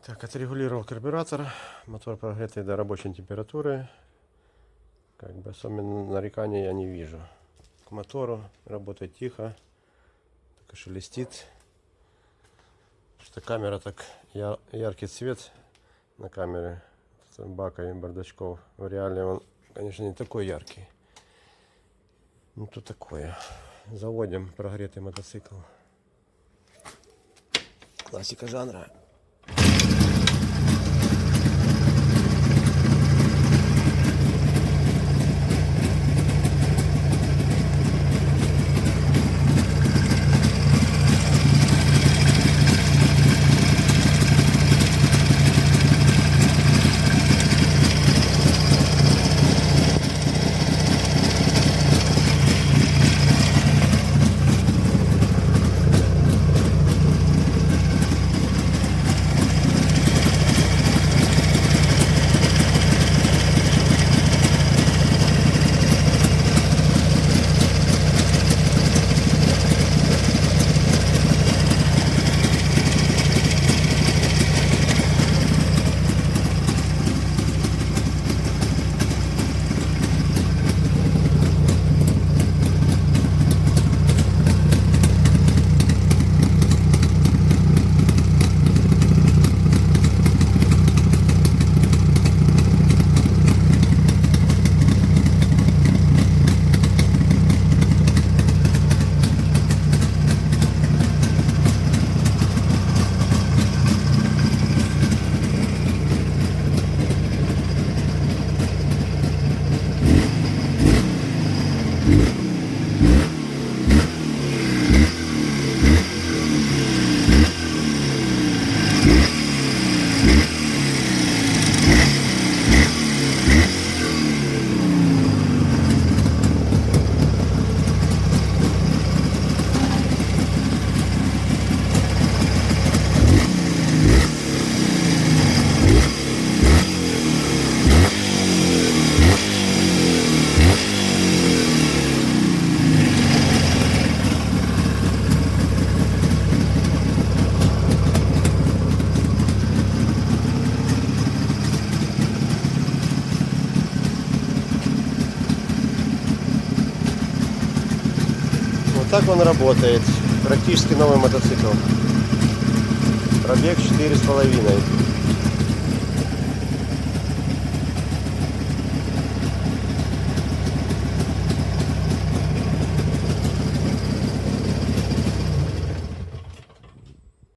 Так, отрегулировал карбюратор. Мотор прогретый до рабочей температуры. Как бы особенно нареканий я не вижу. К мотору работает тихо. Только шелестит. Что камера так яркий цвет на камере с бака и бардачков. В реале он, конечно, не такой яркий. Ну то такое. Заводим прогретый мотоцикл. Классика жанра. Так он работает. Практически новый мотоцикл. Пробег 4,5.